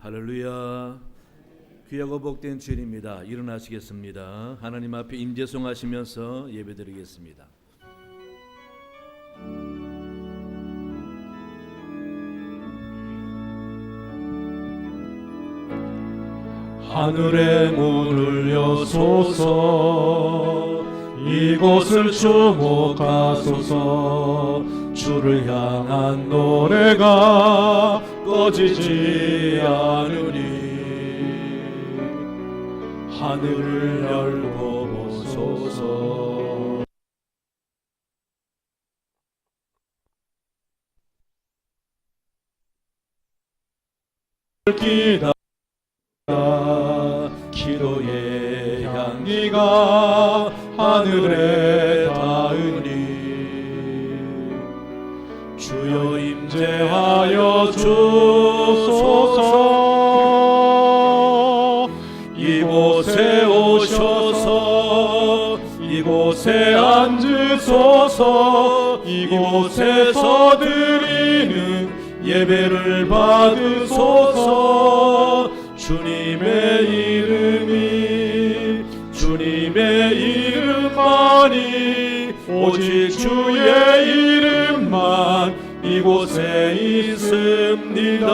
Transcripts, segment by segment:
할렐루야. 귀하고 복된 주일입니다. 일어나시겠습니다. 하나님 앞에 임재송하시면서 예배드리겠습니다. 하늘의 문을 여소서, 이곳을 주목하소서. 주를 향한 노래가 꺼지지 않으니 하늘을 열고 보소서. 기다 기도의 향기가 하늘에 닿으니 주여 임재하여 주소서. 이곳에 오셔서 이곳에 앉으소서. 이곳에서 드리는 예배를 받으소서. 주님의 이름만이 오직 주의 이름만 이곳에 있습니다.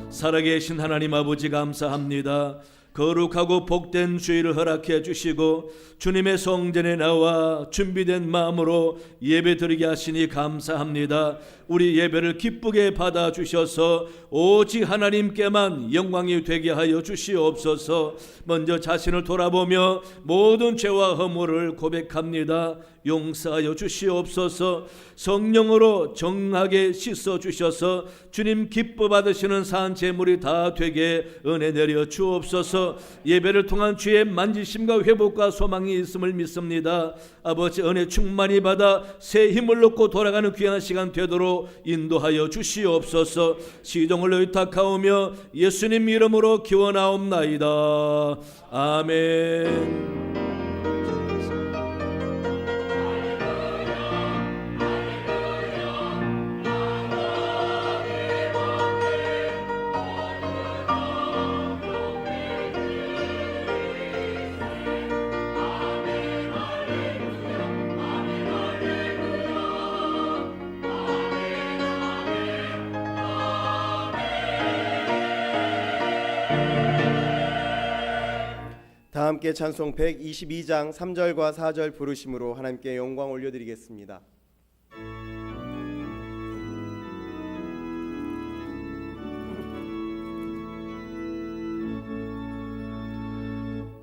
살아계신 하나님 아버지 감사합니다. 거룩하고 복된 주일을 허락해 주시고 주님의 성전에 나와 준비된 마음으로 예배 드리게 하시니 감사합니다. 우리 예배를 기쁘게 받아 주셔서 오직 하나님께만 영광이 되게 하여 주시옵소서. 먼저 자신을 돌아보며 모든 죄와 허물을 고백합니다. 용서하여 주시옵소서. 성령으로 정하게 씻어 주셔서 주님 기뻐 받으시는 산 제물이 다 되게 은혜 내려 주옵소서. 예배를 통한 주의 만지심과 회복과 소망이 있음을 믿습니다. 아버지 은혜 충만히 받아 새 힘을 얻고 돌아가는 귀한 시간 되도록 인도하여 주시옵소서. 시종을 의탁하오며 예수님 이름으로 기원하옵나이다. 아멘. 다 함께 찬송 122장 3절과 4절 부르심으로 하나님께 영광 올려드리겠습니다.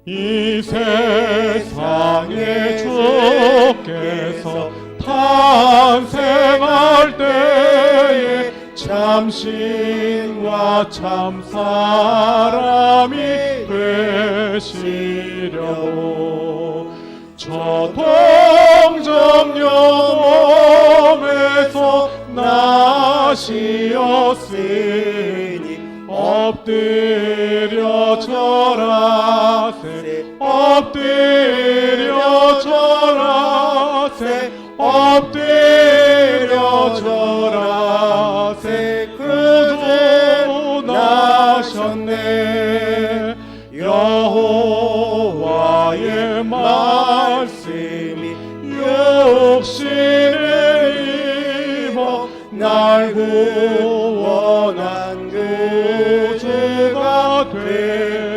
이 세상에 주께서 탄생할 때에 참신과 참사람이 되시려고 저 동정녀 몸에서 나시었으니 엎드려 절하세 엎드려 절하세 엎드려 절하세 구주 나셨네. 여호와의 말씀이 육신을 입어 날 구원한 구주가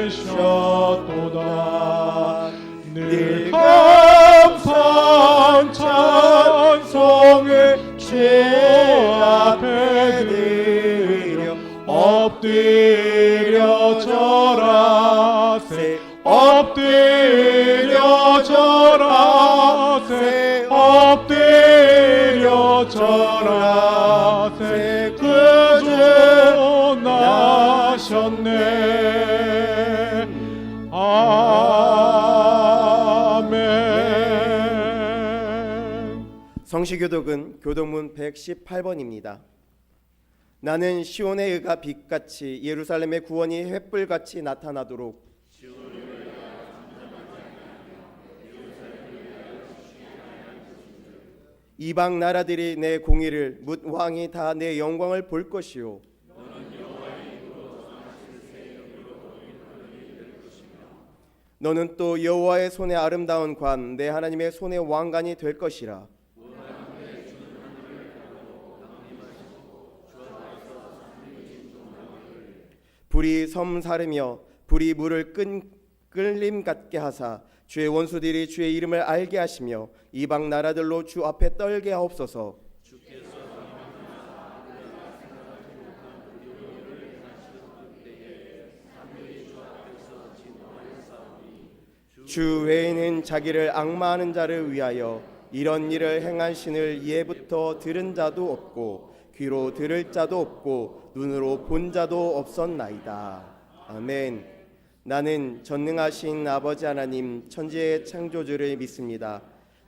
되셨도다. 늘 감사한 찬송을 주 앞에 드려 엎드려 절하세 엎드려 절하세 엎드려 절하세 구주 나셨네. 아멘. 성시교독은 교독문 118번입니다. 나는 시온의 의가 빛같이 예루살렘의 구원이 횃불같이 나타나도록 이방 나라들이 내 공의를 묻 왕이 다 내 영광을 볼 것이요 너는 또 여호와의 손의 아름다운 관, 내 하나님의 손의 왕관이 될 것이라. 불이 섬 사르며 불이 물을 끓림 같게 하사 주의 원수들이 주의 이름을 알게 하시며 이방 나라들로 주 앞에 떨게 하옵소서. 주 외에는 자기를 악마하는 자를 위하여 이런 일을 행한 신을 예부터 들은 자도 없고 귀로 들을 자도 없고 눈으로 본 자도 없었나이다. 아멘. 나는 전능하신 아버지 하나님 천지의 창조주를 믿습니다.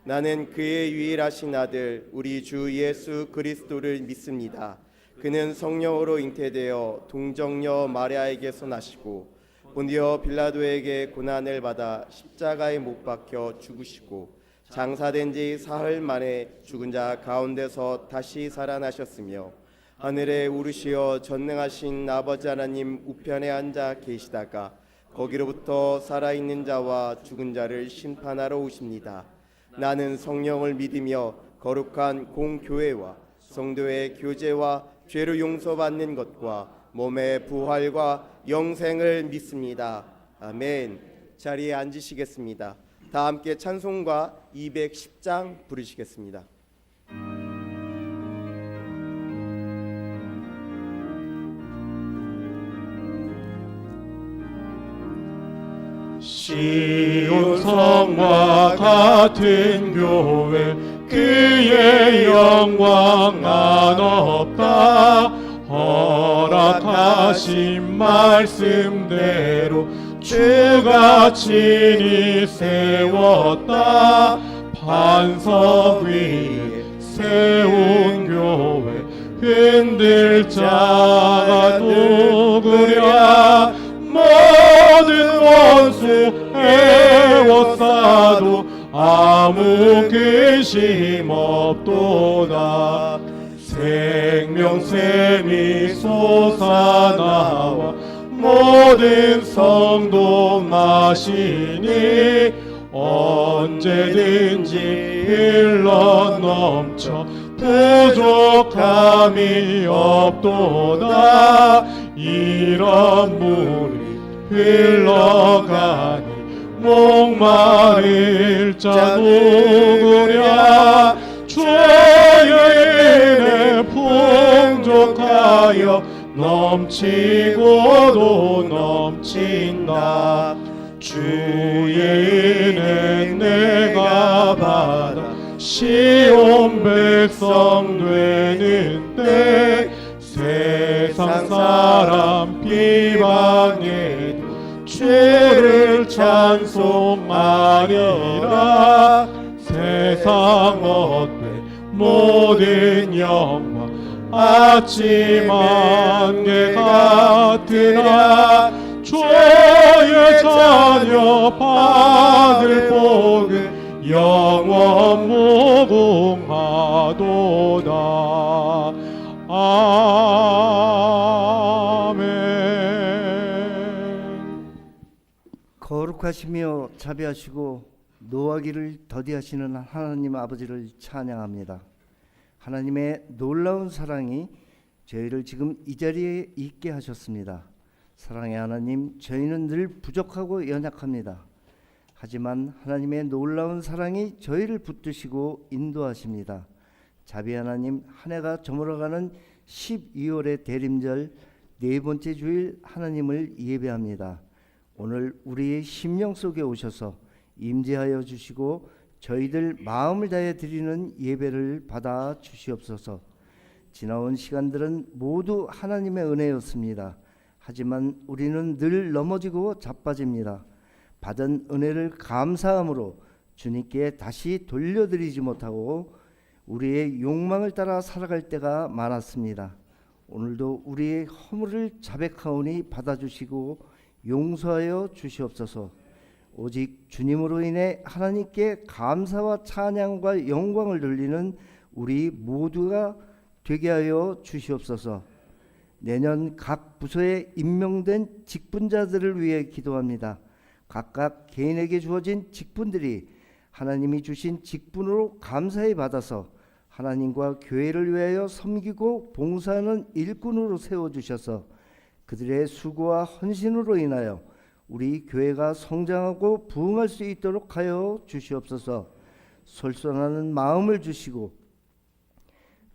나는 그의 유일하신 아들 우리 주 예수 그리스도를 믿습니다. 그는 성령으로 잉태되어 동정녀 마리아에게서 나시고 본디오 빌라도에게 고난을 받아 십자가에 못 박혀 죽으시고 장사된 지 사흘 만에 죽은 자 가운데서 다시 살아나셨으며 하늘에 오르시어 전능하신 아버지 하나님 우편에 앉아 계시다가 거기로부터 살아있는 자와 죽은 자를 심판하러 오십니다. 나는 성령을 믿으며 거룩한 공교회와 성도의 교제와 죄를 용서받는 것과 몸의 부활과 영생을 믿습니다. 아멘. 자리에 앉으시겠습니다. 다 함께 찬송가 210장 부르시겠습니다. 시온 성과 같은 교회 그의 영광 안 없다. 허락하신 말씀대로 주가 친히 세웠다. 반석 위에 세운 교회 흔들 자가 누구랴. 모든 원수 애워싸도 아무 근심 없도다. 생명샘이 솟아나와 모든 성도 마시니 언제든지 흘러넘쳐 부족함이 없도다. 이런 물이 흘러가니 목마를 자 누구랴. 주의 은혜 풍족하여 넘치고도 넘친다. 주의 은혜 내가 받아 시온 백성 되는 때 세상 사람 비방해도 주를 찬송하리라. 세상 어때 모든 영광 아침 안개 같으나 주의 자녀 받을 복은 영원 무궁하도다. 아멘. 거룩하시며 자비하시고 노하기를 더디하시는 하나님 아버지를 찬양합니다. 하나님의 놀라운 사랑이 저희를 지금 이 자리에 있게 하셨습니다. 사랑의 하나님, 저희는 늘 부족하고 연약합니다. 하지만 하나님의 놀라운 사랑이 저희를 붙드시고 인도하십니다. 자비 하나님, 한 해가 저물어가는 12월의 대림절 네 번째 주일 하나님을 예배합니다. 오늘 우리의 심령 속에 오셔서 임재하여 주시고 저희들 마음을 다해 드리는 예배를 받아 주시옵소서. 지나온 시간들은 모두 하나님의 은혜였습니다. 하지만 우리는 늘 넘어지고 자빠집니다. 받은 은혜를 감사함으로 주님께 다시 돌려드리지 못하고 우리의 욕망을 따라 살아갈 때가 많았습니다. 오늘도 우리의 허물을 자백하오니 받아주시고 용서하여 주시옵소서. 오직 주님으로 인해 하나님께 감사와 찬양과 영광을 돌리는 우리 모두가 되게 하여 주시옵소서. 내년 각 부서에 임명된 직분자들을 위해 기도합니다. 각각 개인에게 주어진 직분들이 하나님이 주신 직분으로 감사히 받아서 하나님과 교회를 위하여 섬기고 봉사하는 일꾼으로 세워주셔서 그들의 수고와 헌신으로 인하여 우리 교회가 성장하고 부흥할 수 있도록 하여 주시옵소서. 솔선하는 마음을 주시고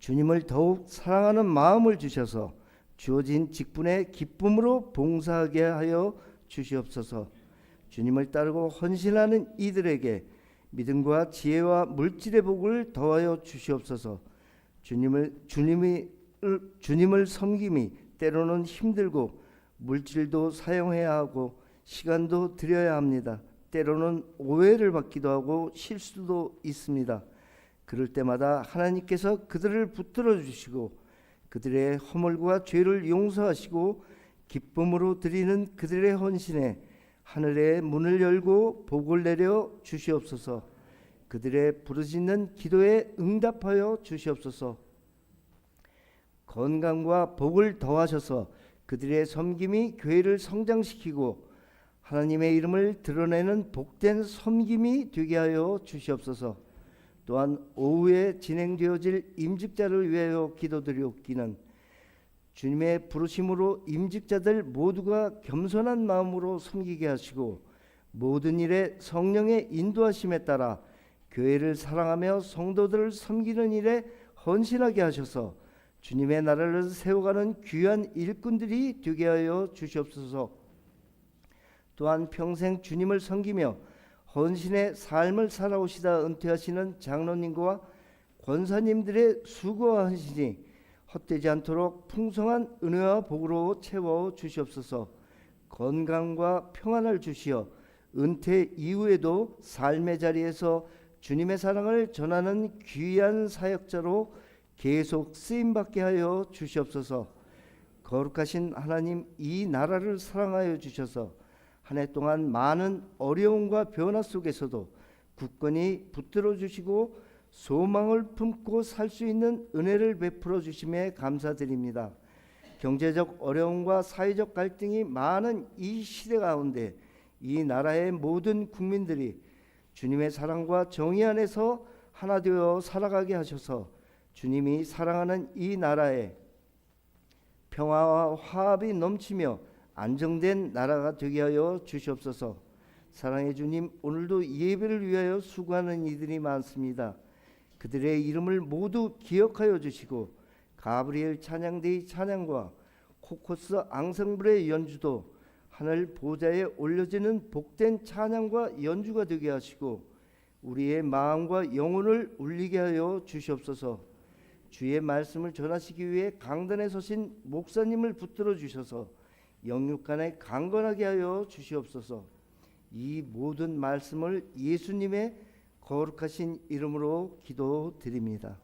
주님을 더욱 사랑하는 마음을 주셔서 주어진 직분에 기쁨으로 봉사하게 하여 주시옵소서. 주님을 따르고 헌신하는 이들에게 믿음과 지혜와 물질의 복을 더하여 주시옵소서. 주님을 섬김이 때로는 힘들고 물질도 사용해야 하고 시간도 들여야 합니다. 때로는 오해를 받기도 하고 실수도 있습니다. 그럴 때마다 하나님께서 그들을 붙들어 주시고 그들의 허물과 죄를 용서하시고 기쁨으로 드리는 그들의 헌신에 하늘의 문을 열고 복을 내려 주시옵소서. 그들의 부르짖는 기도에 응답하여 주시옵소서. 건강과 복을 더하셔서 그들의 섬김이 교회를 성장시키고 하나님의 이름을 드러내는 복된 섬김이 되게 하여 주시옵소서. 또한 오후에 진행되어질 임직자를 위하여 기도드리옵기는 주님의 부르심으로 임직자들 모두가 겸손한 마음으로 섬기게 하시고 모든 일에 성령의 인도하심에 따라 교회를 사랑하며 성도들을 섬기는 일에 헌신하게 하셔서 주님의 나라를 세워가는 귀한 일꾼들이 되게 하여 주시옵소서. 또한 평생 주님을 섬기며 헌신의 삶을 살아오시다 은퇴하시는 장로님과 권사님들의 수고와 헌신이 헛되지 않도록 풍성한 은혜와 복으로 채워 주시옵소서. 건강과 평안을 주시어 은퇴 이후에도 삶의 자리에서 주님의 사랑을 전하는 귀한 사역자로 계속 쓰임받게 하여 주시옵소서. 거룩하신 하나님, 이 나라를 사랑하여 주셔서 한 해 동안 많은 어려움과 변화 속에서도 굳건히 붙들어 주시고 소망을 품고 살 수 있는 은혜를 베풀어 주심에 감사드립니다. 경제적 어려움과 사회적 갈등이 많은 이 시대 가운데 이 나라의 모든 국민들이 주님의 사랑과 정의 안에서 하나 되어 살아가게 하셔서 주님이 사랑하는 이 나라에 평화와 화합이 넘치며 안정된 나라가 되게 하여 주시옵소서. 사랑의 주님, 오늘도 예배를 위하여 수고하는 이들이 많습니다. 그들의 이름을 모두 기억하여 주시고 가브리엘 찬양대의 찬양과 코코스 앙상블의 연주도 하늘 보좌에 올려지는 복된 찬양과 연주가 되게 하시고 우리의 마음과 영혼을 울리게 하여 주시옵소서. 주의 말씀을 전하시기 위해 강단에 서신 목사님을 붙들어 주셔서 영육간에 강건하게 하여 주시옵소서. 이 모든 말씀을 예수님의 거룩하신 이름으로 기도드립니다.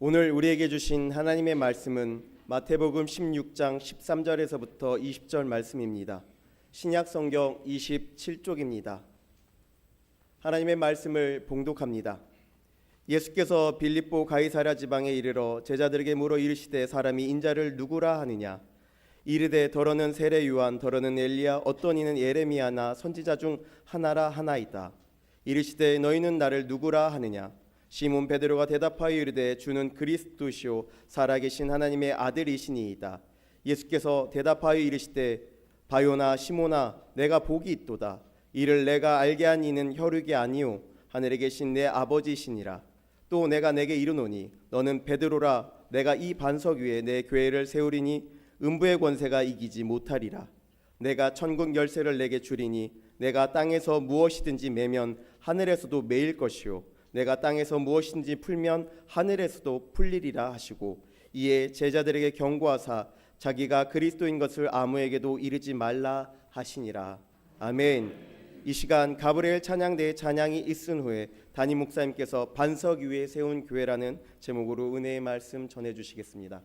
오늘 우리에게 주신 하나님의 말씀은 마태복음 16장 13절에서부터 20절 말씀입니다. 신약 성경 27쪽입니다. 하나님의 말씀을 봉독합니다. 예수께서 빌립보 가이사랴 지방에 이르러 제자들에게 물어 이르시되 사람이 인자를 누구라 하느냐? 이르되 더러는 세례 요한, 더러는 엘리야, 어떤 이는 예레미야나 선지자 중 하나라 하나이다. 이르시되 너희는 나를 누구라 하느냐? 시몬 베드로가 대답하여 이르되 주는 그리스도시요 살아계신 하나님의 아들이시니이다. 예수께서 대답하여 이르시되 바요나 시몬아 내가 복이 있도다. 이를 내가 알게 한 이는 혈육이 아니요 하늘에 계신 내 아버지시니라. 또 내가 내게 이르노니 너는 베드로라. 내가 이 반석 위에 내 교회를 세우리니 음부의 권세가 이기지 못하리라. 내가 천국 열쇠를 내게 주리니 내가 땅에서 무엇이든지 매면 하늘에서도 매일 것이요 내가 땅에서 무엇인지 풀면 하늘에서도 풀리리라 하시고 이에 제자들에게 경고하사 자기가 그리스도인 것을 아무에게도 이르지 말라 하시니라. 아멘. 이 시간 가브리엘 찬양대의 찬양이 있은 후에 담임 목사님께서 반석 위에 세운 교회라는 제목으로 은혜의 말씀 전해 주시겠습니다.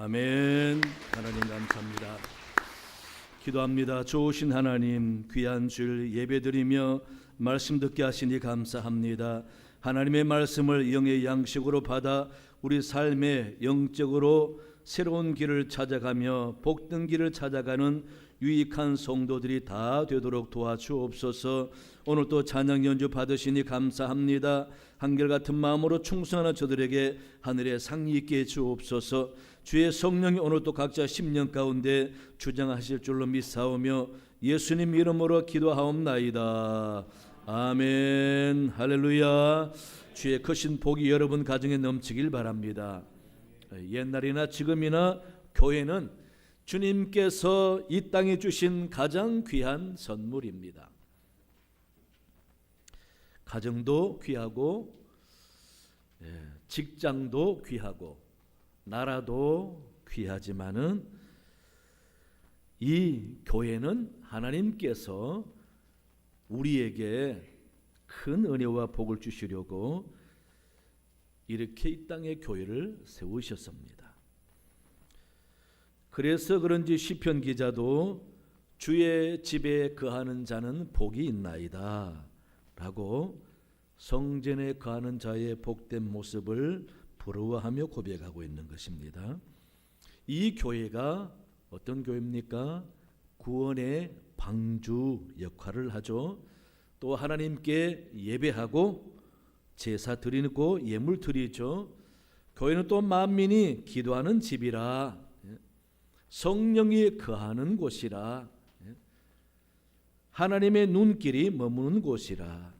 아멘. 하나님 감사합니다. 기도합니다. 좋으신 하나님, 귀한 주일 예배드리며 말씀 듣게 하시니 감사합니다. 하나님의 말씀을 영의 양식으로 받아 우리 삶의 영적으로 새로운 길을 찾아가며 복된 길을 찾아가는 유익한 성도들이 다 되도록 도와주옵소서. 오늘 또 찬양 연주 받으시니 감사합니다. 한결같은 마음으로 충성하는 저들에게 하늘의 상이 있게 주옵소서. 주의 성령이 오늘 또 각자 심령 가운데 주장하실 줄로 믿사오며 예수님 이름으로 기도하옵나이다. 아멘. 할렐루야. 주의 크신 복이 여러분 가정에 넘치길 바랍니다. 옛날이나 지금이나 교회는 주님께서 이 땅에 주신 가장 귀한 선물입니다. 가정도 귀하고 직장도 귀하고 나라도 귀하지만은 이 교회는 하나님께서 우리에게 큰 은혜와 복을 주시려고 이렇게 이 땅에 교회를 세우셨습니다. 그래서 그런지 시편 기자도 주의 집에 거하는 자는 복이 있나이다 라고 성전에 거하는 자의 복된 모습을 부러워하며 고백하고 있는 것입니다. 이 교회가 어떤 교회입니까? 구원의 방주 역할을 하죠. 또 하나님께 예배하고 제사 드리고 예물 드리죠. 교회는 또 만민이 기도하는 집이라, 성령이 거하는 곳이라, 하나님의 눈길이 머무는 곳이라,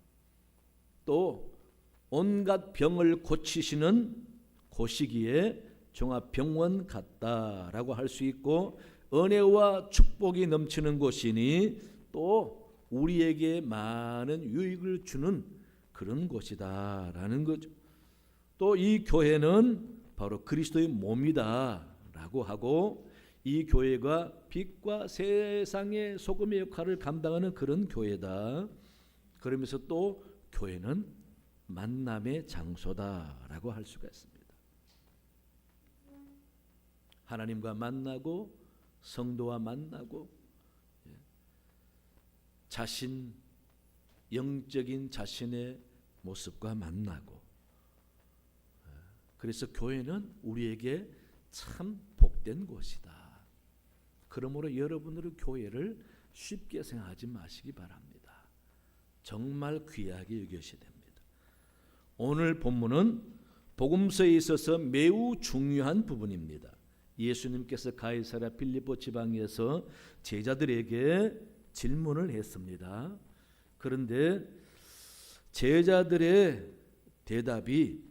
또 온갖 병을 고치시는 곳이기에 종합병원 같다라고 할 수 있고, 은혜와 축복이 넘치는 곳이니 또 우리에게 많은 유익을 주는 그런 곳이다라는 거죠. 또 이 교회는 바로 그리스도의 몸이다라고 하고, 이 교회가 빛과 세상의 소금의 역할을 감당하는 그런 교회다. 그러면서 또 교회는 만남의 장소다라고 할 수가 있습니다. 하나님과 만나고 성도와 만나고 자신, 영적인 자신의 모습과 만나고, 그래서 교회는 우리에게 참 복된 곳이다. 그러므로 여러분들은 교회를 쉽게 생각하지 마시기 바랍니다. 정말 귀하게 여기셔야 됩니다. 오늘 본문은 복음서에 있어서 매우 중요한 부분입니다. 예수님께서 가이사랴 빌립보 지방에서 제자들에게 질문을 했습니다. 그런데 제자들의 대답이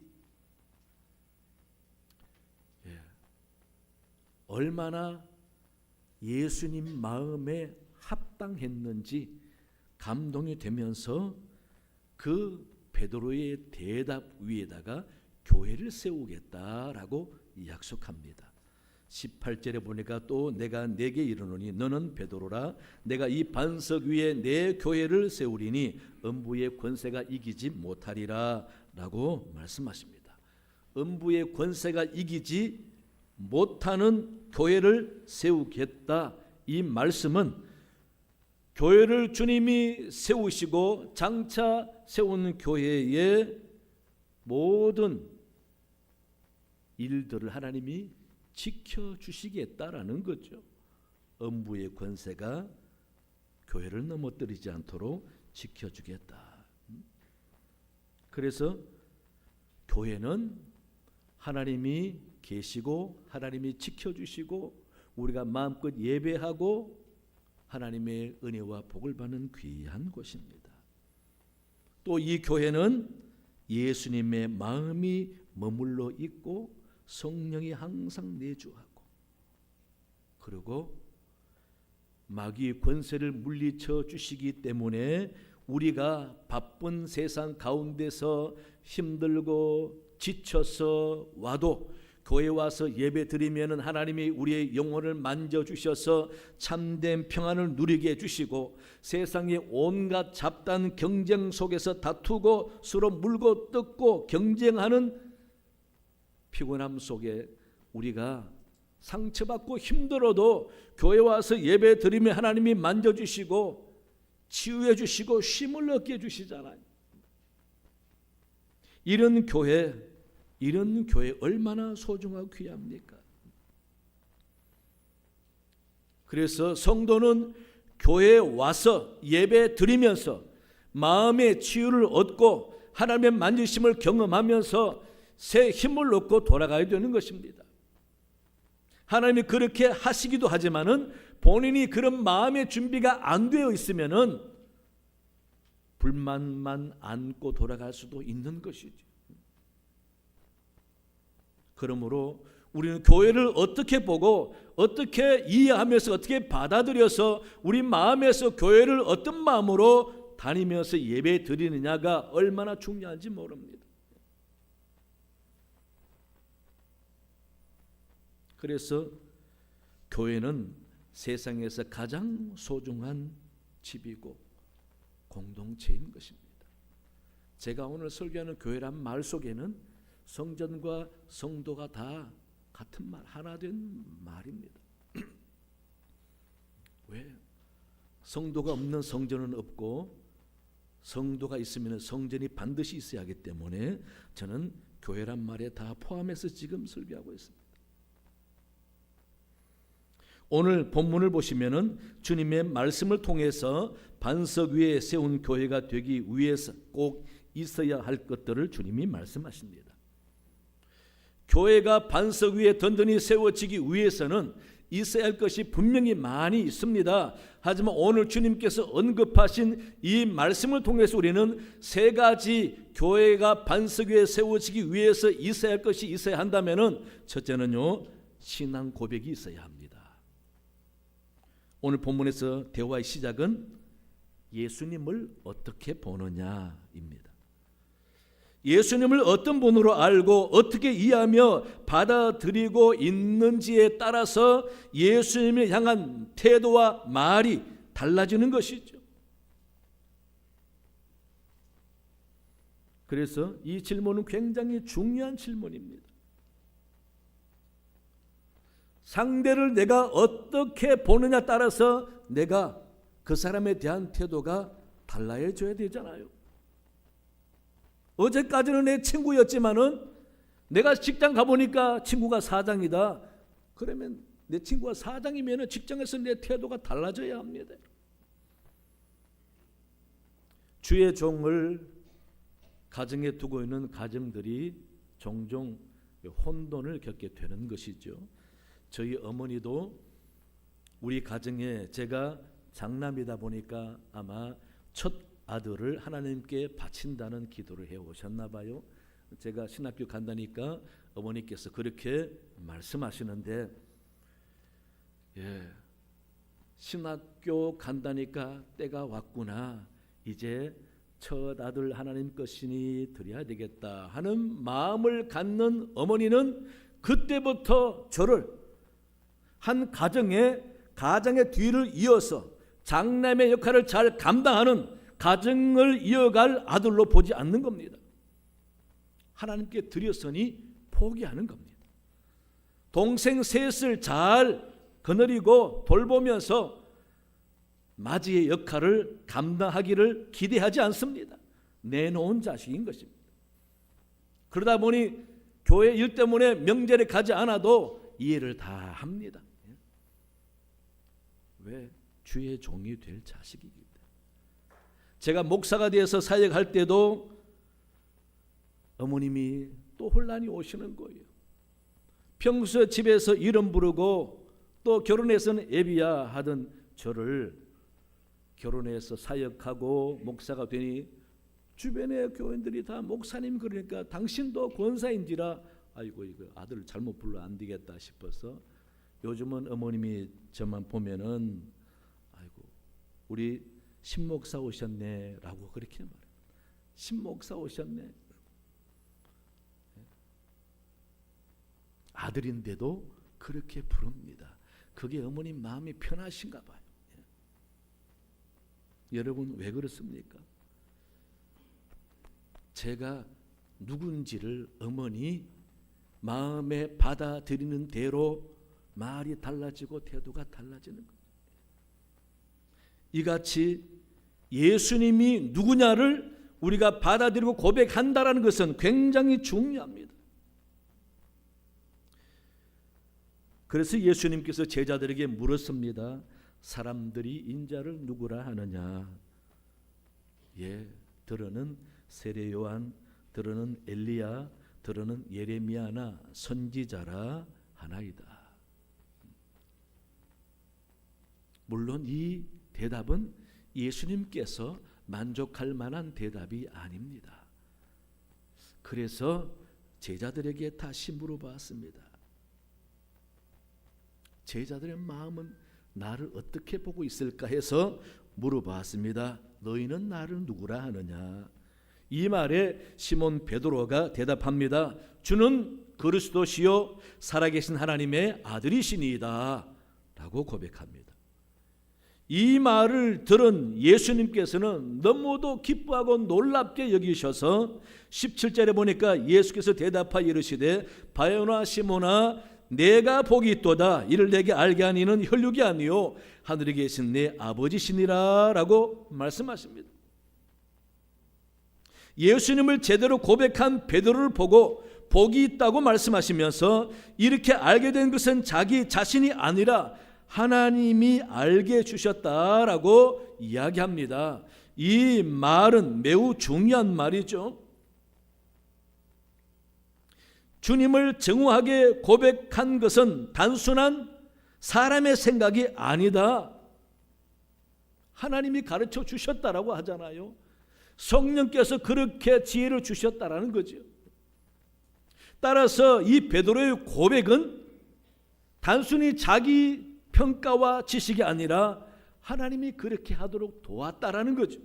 얼마나 예수님 마음에 합당했는지 감동이 되면서 그 베드로의 대답 위에다가 교회를 세우겠다라고 약속합니다. 18절에 보니까 또 내가 네게 이르노니 너는 베드로라, 내가 이 반석 위에 내 교회를 세우리니 음부의 권세가 이기지 못하리라 라고 말씀하십니다. 음부의 권세가 이기지 못하는 교회를 세우겠다. 이 말씀은 교회를 주님이 세우시고 장차 세운 교회의 모든 일들을 하나님이 지켜주시겠다라는 거죠. 음부의 권세가 교회를 넘어뜨리지 않도록 지켜주겠다. 그래서 교회는 하나님이 계시고 하나님이 지켜주시고 우리가 마음껏 예배하고 하나님의 은혜와 복을 받는 귀한 곳입니다. 또 이 교회는 예수님의 마음이 머물러 있고 성령이 항상 내주하고, 그리고 마귀의 권세를 물리쳐 주시기 때문에 우리가 바쁜 세상 가운데서 힘들고 지쳐서 와도 교회 와서 예배 드리면 하나님이 우리의 영혼을 만져주셔서 참된 평안을 누리게 해주시고, 세상의 온갖 잡다한 경쟁 속에서 다투고 서로 물고 뜯고 경쟁하는 피곤함 속에 우리가 상처받고 힘들어도 교회 와서 예배 드리면 하나님이 만져주시고 치유해 주시고 쉼을 얻게 해주시잖아요. 이런 교회 얼마나 소중하고 귀합니까? 그래서 성도는 교회에 와서 예배 드리면서 마음의 치유를 얻고 하나님의 만지심을 경험하면서 새 힘을 얻고 돌아가야 되는 것입니다. 하나님이 그렇게 하시기도 하지만은 본인이 그런 마음의 준비가 안 되어 있으면은 불만만 안고 돌아갈 수도 있는 것이죠. 그러므로 우리는 교회를 어떻게 보고 어떻게 이해하면서 어떻게 받아들여서 우리 마음에서 교회를 어떤 마음으로 다니면서 예배 드리느냐가 얼마나 중요한지 모릅니다. 그래서 교회는 세상에서 가장 소중한 집이고 공동체인 것입니다. 제가 오늘 설교하는 교회란 말 속에는 성전과 성도가 다 같은 말, 하나 된 말입니다. 왜? 성도가 없는 성전은 없고 성도가 있으면 성전이 반드시 있어야 하기 때문에 저는 교회란 말에 다 포함해서 지금 설교하고 있습니다. 오늘 본문을 보시면은 주님의 말씀을 통해서 반석 위에 세운 교회가 되기 위해서 꼭 있어야 할 것들을 주님이 말씀하십니다. 교회가 반석 위에 든든히 세워지기 위해서는 있어야 할 것이 분명히 많이 있습니다. 하지만 오늘 주님께서 언급하신 이 말씀을 통해서 우리는 세 가지 교회가 반석 위에 세워지기 위해서 있어야 할 것이 있어야 한다면은 첫째는요, 신앙 고백이 있어야 합니다. 오늘 본문에서 대화의 시작은 예수님을 어떻게 보느냐입니다. 예수님을 어떤 분으로 알고 어떻게 이해하며 받아들이고 있는지에 따라서 예수님을 향한 태도와 말이 달라지는 것이죠. 그래서 이 질문은 굉장히 중요한 질문입니다. 상대를 내가 어떻게 보느냐 따라서 내가 그 사람에 대한 태도가 달라져야 되잖아요. 어제까지는 내 친구였지만은 내가 직장 가보니까 친구가 사장이다. 그러면 내 친구가 사장이면 직장에서 내 태도가 달라져야 합니다. 주의 종을 가정에 두고 있는 가정들이 종종 혼돈을 겪게 되는 것이죠. 저희 어머니도 우리 가정에 제가 장남이다 보니까 아마 첫 아들을 하나님께 바친다는 기도를 해오셨나 봐요. 제가 신학교 간다니까 어머니께서 그렇게 말씀하시는데, 신학교 간다니까 때가 왔구나. 이제 첫 아들 하나님 것이니 드려야 되겠다 하는 마음을 갖는 어머니는 그때부터 저를 한 가정의 뒤를 이어서 장남의 역할을 잘 감당하는 가정을 이어갈 아들로 보지 않는 겁니다. 하나님께 드렸으니 포기하는 겁니다. 동생 셋을 잘 거느리고 돌보면서 맞이의 역할을 감당하기를 기대하지 않습니다. 내놓은 자식인 것입니다. 그러다 보니 교회 일 때문에 명절에 가지 않아도 이해를 다 합니다. 왜? 주의 종이 될 자식이기 때문에. 제가 목사가 되어서 사역할 때도 어머님이 또 혼란이 오시는 거예요. 평소 집에서 이름 부르고 또 결혼해서는 애비야 하던 저를 결혼해서 사역하고 목사가 되니 주변의 교인들이 다 목사님 그러니까 당신도 권사인지라 아이고 이거 아들 잘못 불러 안 되겠다 싶어서 요즘은 어머님이 저만 보면은 아이고 우리 신목사 오셨네 라고 그렇게 말해요. 신목사 오셨네. 아들인데도 그렇게 부릅니다. 그게 어머님 마음이 편하신가 봐요. 여러분 왜 그렇습니까? 제가 누군지를 어머니 마음에 받아들이는 대로 말이 달라지고 태도가 달라지는 거예요. 이같이 예수님이 누구냐를 우리가 받아들이고 고백한다라는 것은 굉장히 중요합니다. 그래서 예수님께서 제자들에게 물었습니다. 사람들이 인자를 누구라 하느냐? 들어는 세례 요한, 들어는 엘리야, 들어는 예레미야나 선지자라 하나이다. 물론 이 대답은 예수님께서 만족할 만한 대답이 아닙니다. 그래서 제자들에게 다시 물어봤습니다. 제자들의 마음은 나를 어떻게 보고 있을까 해서 물어봤습니다. 너희는 나를 누구라 하느냐? 이 말에 시몬 베드로가 대답합니다. 주는 그리스도시요 살아계신 하나님의 아들이시니이다 라고 고백합니다. 이 말을 들은 예수님께서는 너무도 기뻐하고 놀랍게 여기셔서 17절에 보니까 예수께서 대답하여 이르시되 바요나 시몬아 내가 복이 있도다. 이를 내게 알게 하니는 혈육이 아니요 하늘에 계신 내 아버지시니라 라고 말씀하십니다. 예수님을 제대로 고백한 베드로를 보고 복이 있다고 말씀하시면서 이렇게 알게 된 것은 자기 자신이 아니라 하나님이 알게 해주셨다라고 이야기합니다. 이 말은 매우 중요한 말이죠. 주님을 정확하게 고백한 것은 단순한 사람의 생각이 아니다. 하나님이 가르쳐 주셨다라고 하잖아요. 성령께서 그렇게 지혜를 주셨다라는 거죠. 따라서 이 베드로의 고백은 단순히 자기 평가와 지식이 아니라 하나님이 그렇게 하도록 도왔다라는 거죠.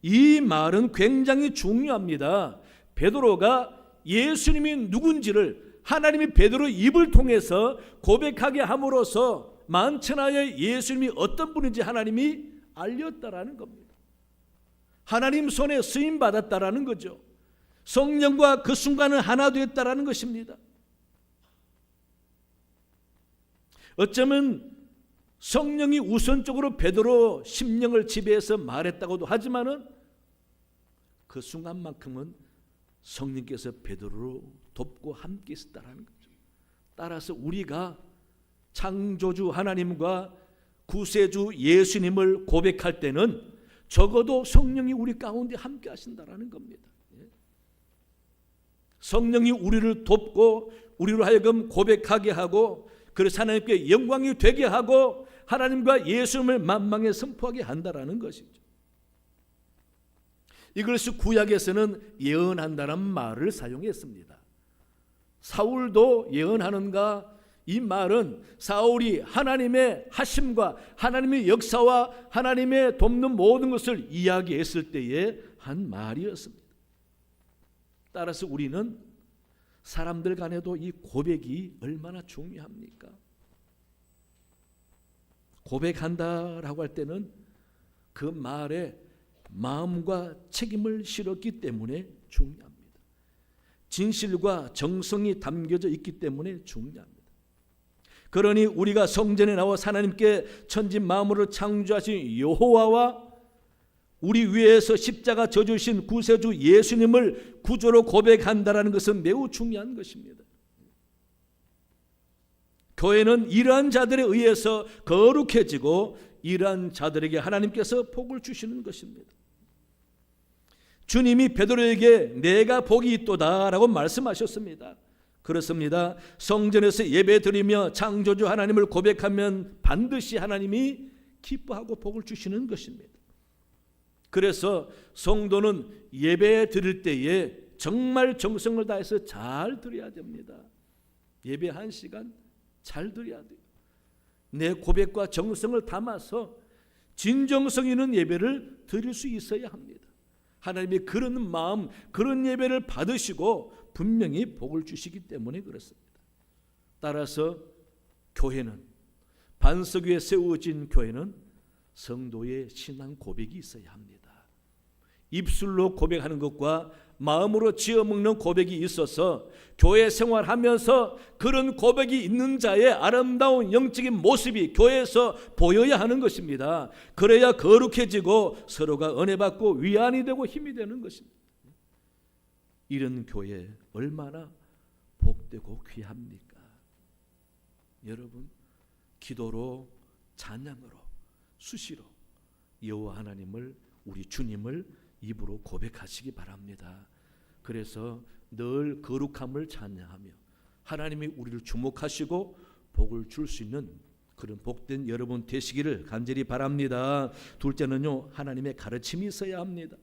이 말은 굉장히 중요합니다. 베드로가 예수님이 누군지를 하나님이 베드로 입을 통해서 고백하게 함으로써 만천하에 예수님이 어떤 분인지 하나님이 알렸다라는 겁니다. 하나님 손에 쓰임 받았다라는 거죠. 성령과 그 순간은 하나 되었다라는 것입니다. 어쩌면 성령이 우선적으로 베드로 심령을 지배해서 말했다고도 하지만은 그 순간만큼은 성령께서 베드로를 돕고 함께 있었다라는 거죠. 따라서 우리가 창조주 하나님과 구세주 예수님을 고백할 때는 적어도 성령이 우리 가운데 함께 하신다라는 겁니다. 성령이 우리를 돕고 우리로 하여금 고백하게 하고 그래서 하나님께 영광이 되게 하고 하나님과 예수님을 만방에 선포하게 한다라는 것이죠. 이것을 구약에서는 예언한다는 말을 사용했습니다. 사울도 예언하는가? 이 말은 사울이 하나님의 하심과 하나님의 역사와 하나님의 돕는 모든 것을 이야기했을 때에 한 말이었습니다. 따라서 우리는 사람들 간에도 이 고백이 얼마나 중요합니까? 고백한다라고 할 때는 그 말에 마음과 책임을 실었기 때문에 중요합니다. 진실과 정성이 담겨져 있기 때문에 중요합니다. 그러니 우리가 성전에 나와 하나님께 천지 만물을 창조하신 여호와와 우리 위에서 십자가 져주신 구세주 예수님을 구주로 고백한다는 것은 매우 중요한 것입니다. 교회는 이러한 자들에 의해서 거룩해지고 이러한 자들에게 하나님께서 복을 주시는 것입니다. 주님이 베드로에게 내가 복이 있도다라고 말씀하셨습니다. 그렇습니다. 성전에서 예배드리며 창조주 하나님을 고백하면 반드시 하나님이 기뻐하고 복을 주시는 것입니다. 그래서 성도는 예배 드릴 때에 정말 정성을 다해서 잘 드려야 됩니다. 예배 1시간 잘 드려야 돼요. 내 고백과 정성을 담아서 진정성 있는 예배를 드릴 수 있어야 합니다. 하나님이 그런 마음, 그런 예배를 받으시고 분명히 복을 주시기 때문에 그렇습니다. 따라서 교회는, 반석 위에 세워진 교회는 성도의 신앙 고백이 있어야 합니다. 입술로 고백하는 것과 마음으로 지어먹는 고백이 있어서 교회 생활하면서 그런 고백이 있는 자의 아름다운 영적인 모습이 교회에서 보여야 하는 것입니다. 그래야 거룩해지고 서로가 은혜받고 위안이 되고 힘이 되는 것입니다. 이런 교회 얼마나 복되고 귀합니까? 여러분, 기도로, 찬양으로, 수시로 여호와 하나님을, 우리 주님을 입으로 고백하시기 바랍니다. 그래서 늘 거룩함을 찬양하며 하나님이 우리를 주목하시고 복을 줄 수 있는 그런 복된 여러분 되시기를 간절히 바랍니다. 둘째는요, 하나님의 가르침이 있어야 합니다.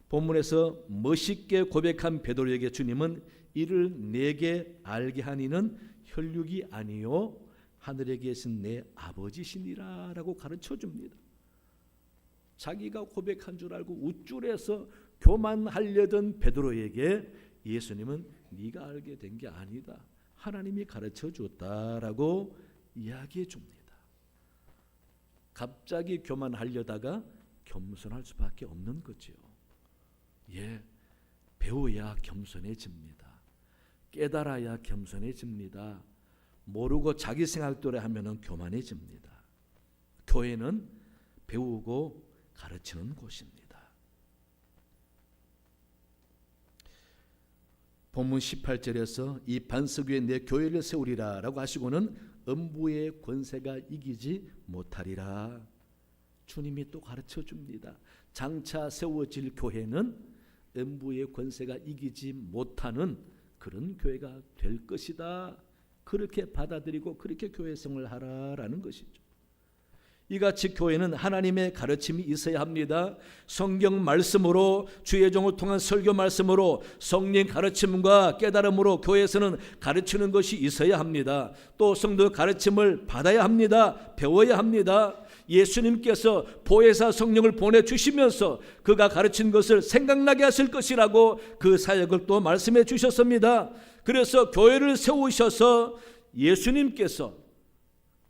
본문에서 멋있게 고백한 베드로에게 주님은 이를 내게 알게 하니는 혈육이 아니요 하늘에 계신 내 아버지시니라 라고 가르쳐줍니다. 자기가 고백한 줄 알고 우쭐해서 교만하려던 베드로에게 예수님은 네가 알게 된 게 아니다, 하나님이 가르쳐 줬다라고 이야기해 줍니다. 갑자기 교만하려다가 겸손할 수밖에 없는 거죠. 예, 배워야 겸손해집니다. 깨달아야 겸손해집니다. 모르고 자기 생각대로 하면은 교만해집니다. 교회는 배우고 가르치는 곳입니다. 본문 18절에서 이 반석 위에 내 교회를 세우리라 라고 하시고는 음부의 권세가 이기지 못하리라. 주님이 또 가르쳐 줍니다. 장차 세워질 교회는 음부의 권세가 이기지 못하는 그런 교회가 될 것이다. 그렇게 받아들이고 그렇게 교회 생활을 하라라는 것이죠. 이같이 교회는 하나님의 가르침이 있어야 합니다. 성경 말씀으로, 주의 종을 통한 설교 말씀으로, 성령 가르침과 깨달음으로 교회에서는 가르치는 것이 있어야 합니다. 또 성도 가르침을 받아야 합니다. 배워야 합니다. 예수님께서 보혜사 성령을 보내주시면서 그가 가르친 것을 생각나게 하실 것이라고 그 사역을 또 말씀해 주셨습니다. 그래서 교회를 세우셔서 예수님께서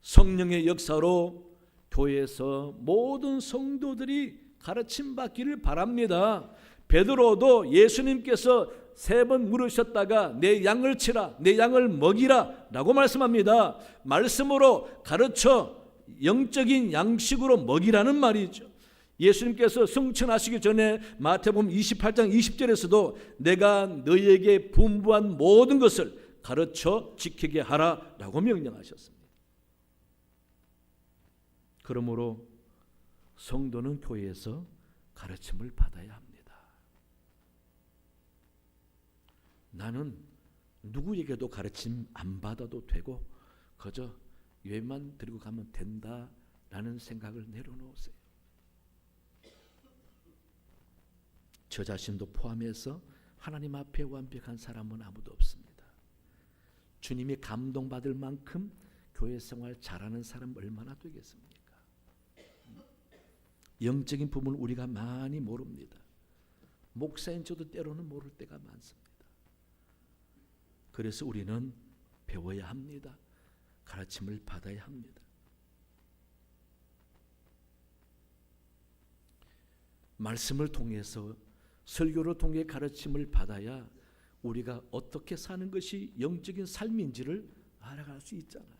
성령의 역사로 교회에서 모든 성도들이 가르침 받기를 바랍니다. 베드로도 예수님께서 3번 물으셨다가 내 양을 치라, 내 양을 먹이라 라고 말씀합니다. 말씀으로 가르쳐 영적인 양식으로 먹이라는 말이죠. 예수님께서 승천하시기 전에 마태복음 28장 20절에서도 내가 너희에게 분부한 모든 것을 가르쳐 지키게 하라 라고 명령하셨습니다. 그러므로 성도는 교회에서 가르침을 받아야 합니다. 나는 누구에게도 가르침 안 받아도 되고 그저 예배만 드리고 가면 된다라는 생각을 내려놓으세요. 저 자신도 포함해서 하나님 앞에 완벽한 사람은 아무도 없습니다. 주님이 감동받을 만큼 교회 생활 잘하는 사람 얼마나 되겠습니까? 영적인 부분을 우리가 많이 모릅니다. 목사인 저도 때로는 모를 때가 많습니다. 그래서 우리는 배워야 합니다. 가르침을 받아야 합니다. 말씀을 통해서 설교를 통해 가르침을 받아야 우리가 어떻게 사는 것이 영적인 삶인지를 알아갈 수 있잖아요.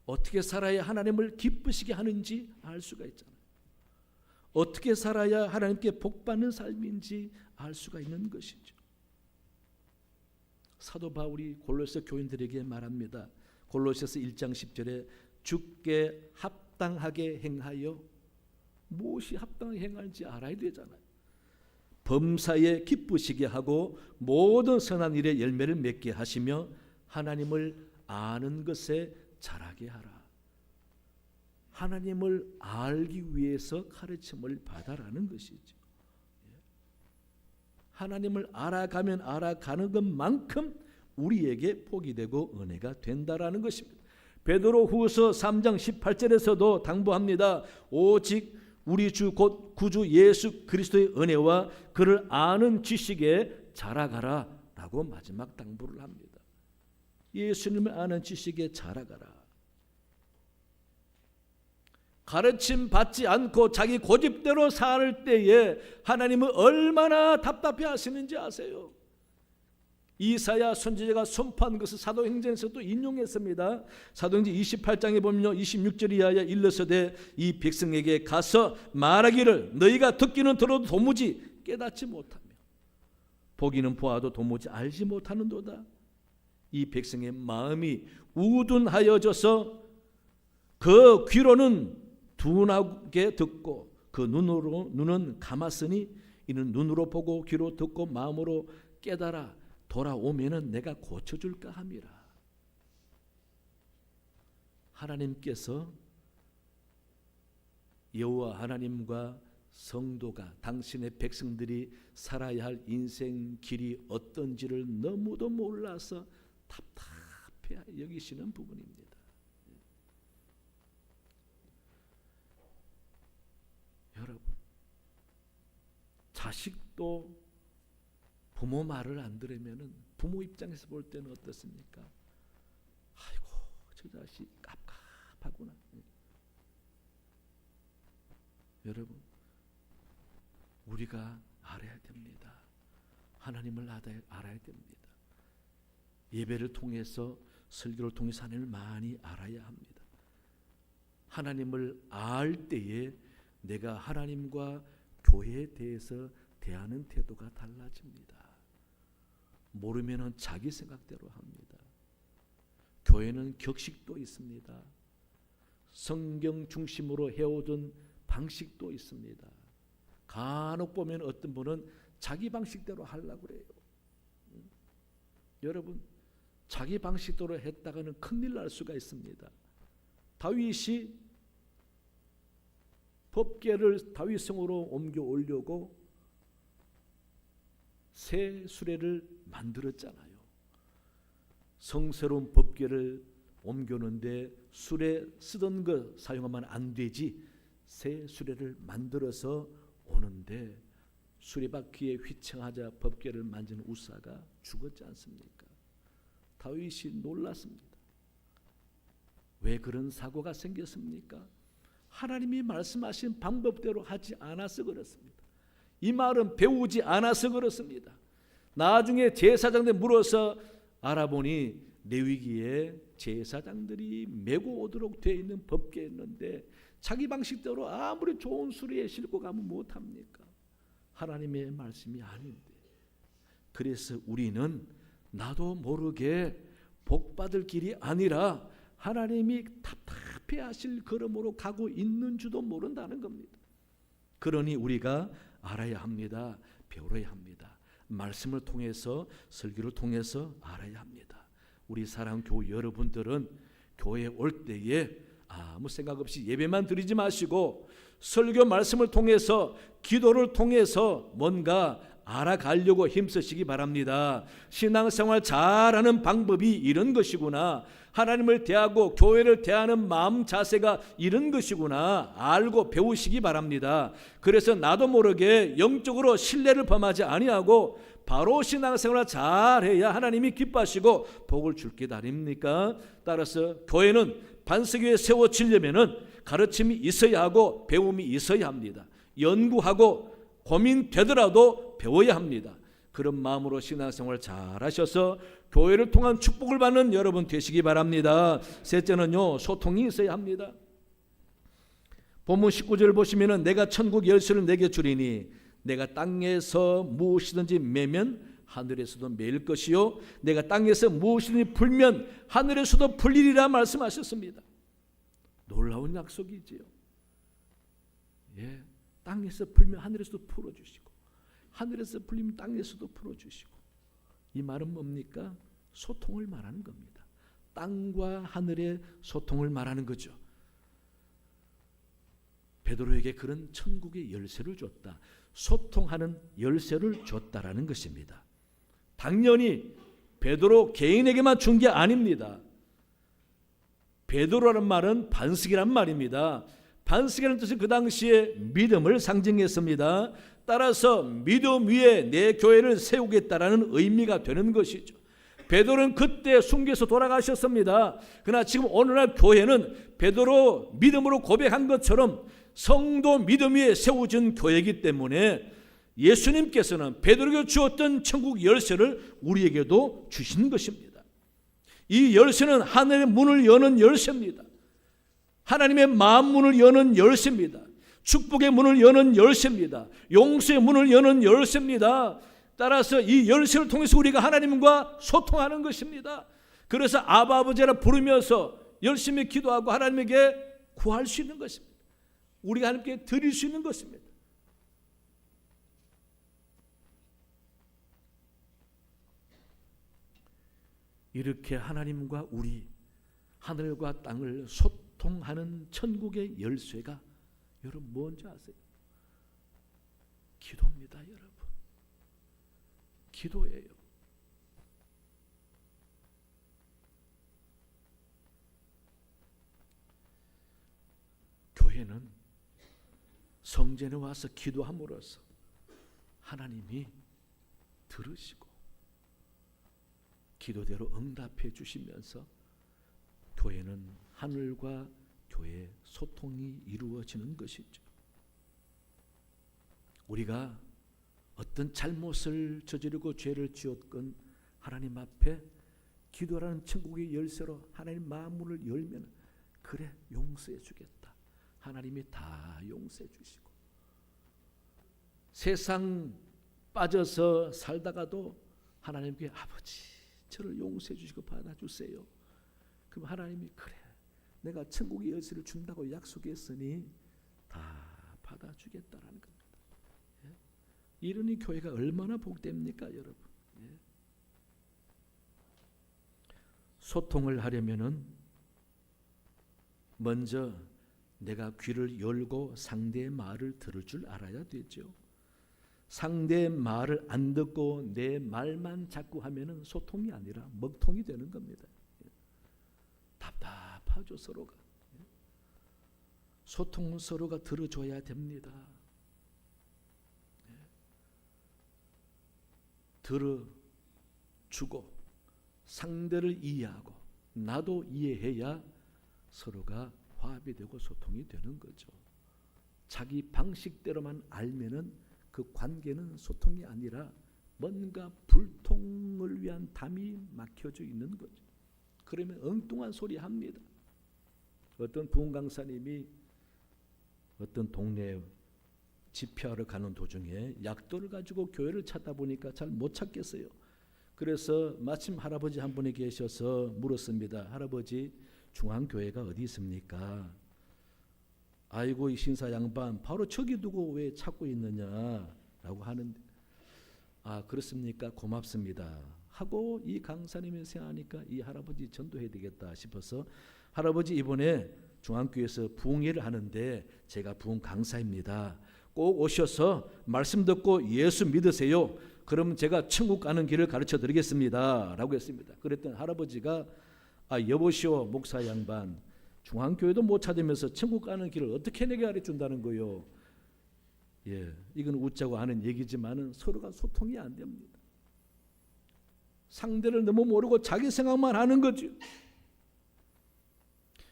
어떻게 살아야 하나님을 기쁘시게 하는지 알 수가 있잖아요. 어떻게 살아야 하나님께 복받는 삶인지 알 수가 있는 것이죠. 사도 바울이 골로새 교인들에게 말합니다. 골로새서 1장 10절에 주께 합당하게 행하여, 무엇이 합당하게 행할지 알아야 되잖아요. 범사에 기쁘시게 하고 모든 선한 일에 열매를 맺게 하시며 하나님을 아는 것에 자라게 하라. 하나님을 알기 위해서 가르침을 받아라는 것이죠. 하나님을 알아가면 알아가는 것만큼 우리에게 복이 되고 은혜가 된다라는 것입니다. 베드로후서 3장 18절에서도 당부합니다. 오직 우리 주 곧 구주 예수 그리스도의 은혜와 그를 아는 지식에 자라가라 라고 마지막 당부를 합니다. 예수님을 아는 지식에 자라가라. 가르침 받지 않고 자기 고집대로 살 때에 하나님은 얼마나 답답해 하시는지 아세요? 이사야 선지자가 선포한 것을 사도행전에서도 인용했습니다. 사도행전 28장에 보면요, 26절 이하에 일러서되 이 백성에게 가서 말하기를 너희가 듣기는 들어도 도무지 깨닫지 못하며 보기는 보아도 도무지 알지 못하는도다. 이 백성의 마음이 우둔하여져서 그 귀로는 둔하게 듣고 그 눈은 감았으니 이는 눈으로 보고 귀로 듣고 마음으로 깨달아 돌아오면은 내가 고쳐줄까 함이라. 하나님께서 여호와 하나님과 성도가 당신의 백성들이 살아야 할 인생 길이 어떤지를 너무도 몰라서 답답해 여기시는 부분입니다. 여러분, 자식도 부모 말을 안 들으면은 부모 입장에서 볼 때는 어떻습니까? 아이고, 저 자식 깝깝하구나. 여러분, 우리가 알아야 됩니다. 하나님을 알아야 됩니다. 예배를 통해서, 설교를 통해서 하나님을 많이 알아야 합니다. 하나님을 알 때에 내가 하나님과 교회에 대해서 대하는 태도가 달라집니다. 모르면은 자기 생각대로 합니다. 교회는 격식도 있습니다. 성경 중심으로 해오던 방식도 있습니다. 간혹 보면 어떤 분은 자기 방식대로 하려고 그래요. 여러분, 자기 방식대로 했다가는 큰일 날 수가 있습니다. 다윗이 법궤를 다윗성으로 옮겨 오려고 새 수레를 만들었잖아요. 성스러운 법궤를 옮겨놓는데 수레 쓰던 거 사용하면 안 되지. 새 수레를 만들어서 오는데 수레바퀴에 휘청하자 법궤를 만진 우사가 죽었지 않습니까? 다윗이 놀랐습니다. 왜 그런 사고가 생겼습니까? 하나님이 말씀하신 방법대로 하지 않아서 그렇습니다. 이 말은 배우지 않아서 그렇습니다. 나중에 제사장들 물어서 알아보니 레위기에 제사장들이 메고 오도록 되어 있는 법궤였는데 자기 방식대로 아무리 좋은 수레에 싣고 가면 못합니까? 하나님의 말씀이 아닌데. 그래서 우리는 나도 모르게 복받을 길이 아니라 하나님이 답답해 하실 걸음으로 가고 있는 줄도 모른다는 겁니다. 그러니 우리가 알아야 합니다. 배워야 합니다. 말씀을 통해서, 설교를 통해서 알아야 합니다. 우리 사랑하는 교회 여러분들은 교회에 올 때에 아무 생각 없이 예배만 드리지 마시고 설교 말씀을 통해서, 기도를 통해서 뭔가 알아가려고 힘쓰시기 바랍니다. 신앙생활 잘하는 방법이 이런 것이구나, 하나님을 대하고 교회를 대하는 마음 자세가 이런 것이구나 알고 배우시기 바랍니다. 그래서 나도 모르게 영적으로 신뢰를 범하지 아니하고 바로 신앙생활을 잘해야 하나님이 기뻐하시고 복을 줄 게 아닙니까? 따라서 교회는 반석 위에 세워지려면은 가르침이 있어야 하고 배움이 있어야 합니다. 연구하고 고민되더라도 배워야 합니다. 그런 마음으로 신앙생활 잘하셔서 교회를 통한 축복을 받는 여러분 되시기 바랍니다. 셋째는요, 소통이 있어야 합니다. 본문 19절을 보시면은 내가 천국 열쇠를 내게 주리니 내가 땅에서 무엇이든지 매면 하늘에서도 매일 것이요 내가 땅에서 무엇이든지 풀면 하늘에서도 풀리리라 말씀하셨습니다. 놀라운 약속이지요. 예, 땅에서 풀면 하늘에서도 풀어주시고 하늘에서 풀리면 땅에서도 풀어주시고. 이 말은 뭡니까? 소통을 말하는 겁니다. 땅과 하늘의 소통을 말하는 거죠. 베드로에게 그런 천국의 열쇠를 줬다. 소통하는 열쇠를 줬다라는 것입니다. 당연히 베드로 개인에게만 준 게 아닙니다. 베드로라는 말은 반석이란 말입니다. 반석이라는 뜻은 그 당시에 믿음을 상징했습니다. 따라서 믿음 위에 내 교회를 세우겠다라는 의미가 되는 것이죠. 베드로는 그때 순교해서 돌아가셨습니다. 그러나 지금 오늘날 교회는 베드로 믿음으로 고백한 것처럼 성도 믿음 위에 세워진 교회이기 때문에 예수님께서는 베드로에게 주었던 천국 열쇠를 우리에게도 주신 것입니다. 이 열쇠는 하늘의 문을 여는 열쇠입니다. 하나님의 마음문을 여는 열쇠입니다. 축복의 문을 여는 열쇠입니다. 용서의 문을 여는 열쇠입니다. 따라서 이 열쇠를 통해서 우리가 하나님과 소통하는 것입니다. 그래서 아바 아버지라 부르면서 열심히 기도하고 하나님에게 구할 수 있는 것입니다. 우리가 하나님께 드릴 수 있는 것입니다. 이렇게 하나님과 우리, 하늘과 땅을 소통하는 천국의 열쇠가 여러분 뭔지 아세요? 기도입니다, 여러분. 기도예요. 교회는 성전에 와서 기도함으로써 하나님이 들으시고 기도대로 응답해 주시면서 교회는 하늘과 교회의 소통이 이루어지는 것이죠. 우리가 어떤 잘못을 저지르고 죄를 지었건 하나님 앞에 기도라는 천국의 열쇠로 하나님 마음문을 열면 그래 용서해 주겠다. 하나님이 다 용서해 주시고 세상 빠져서 살다가도 하나님께 아버지 저를 용서해 주시고 받아주세요. 그럼 하나님이 그래 내가 천국의 열쇠를 준다고 약속했으니 다 받아주겠다라는 겁니다. 예? 이러니 교회가 얼마나 복됩니까 여러분. 예? 소통을 하려면은 먼저 내가 귀를 열고 상대의 말을 들을 줄 알아야 되죠. 상대의 말을 안 듣고 내 말만 자꾸 하면은 소통이 아니라 먹통이 되는 겁니다. 답답하죠 서로가. 소통은 서로가 들어줘야 됩니다. 들어주고 상대를 이해하고 나도 이해해야 서로가 화합이 되고 소통이 되는 거죠. 자기 방식대로만 알면은 그 관계는 소통이 아니라 뭔가 불통을 위한 담이 막혀져 있는 거죠. 그러면 엉뚱한 소리 합니다. 어떤 부흥 강사님이 어떤 동네에 집회하러 가는 도중에 약도를 가지고 교회를 찾다 보니까 잘 못 찾겠어요. 그래서 마침 할아버지 한 분이 계셔서 물었습니다. 할아버지 중앙교회가 어디 있습니까? 아이고 이 신사 양반 바로 저기 두고 왜 찾고 있느냐라고 하는데 아 그렇습니까? 고맙습니다 하고 이 강사님이 생각하니까 이 할아버지 전도해야 되겠다 싶어서 할아버지 이번에 중앙교회에서 부흥회를 하는데 제가 부흥 강사입니다. 꼭 오셔서 말씀 듣고 예수 믿으세요. 그럼 제가 천국 가는 길을 가르쳐 드리겠습니다 라고 했습니다. 그랬더니 할아버지가 아 여보시오 목사 양반 중앙교회도 못 찾으면서 천국 가는 길을 어떻게 내게 가르쳐준다는 거요. 예, 이건 웃자고 하는 얘기지만은 서로가 소통이 안 됩니다. 상대를 너무 모르고 자기 생각만 하는 거죠.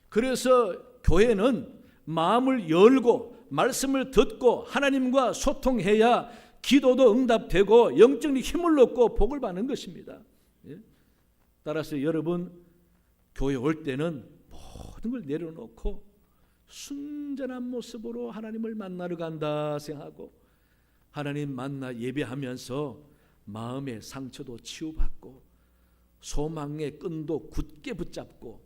그래서 교회는 마음을 열고 말씀을 듣고 하나님과 소통해야 기도도 응답되고 영적인 힘을 얻고 복을 받는 것입니다. 예? 따라서 여러분 교회 올 때는 모든 걸 내려놓고 순전한 모습으로 하나님을 만나러 간다 생각하고 하나님 만나 예배하면서 마음의 상처도 치유받고 소망의 끈도 굳게 붙잡고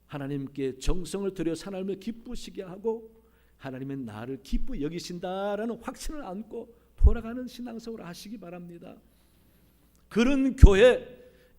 하나님께 정성을 들여 하나님을 기쁘시게 하고 하나님은 나를 기쁘게 여기신다라는 확신을 안고 돌아가는 신앙생활을 하시기 바랍니다. 그런 교회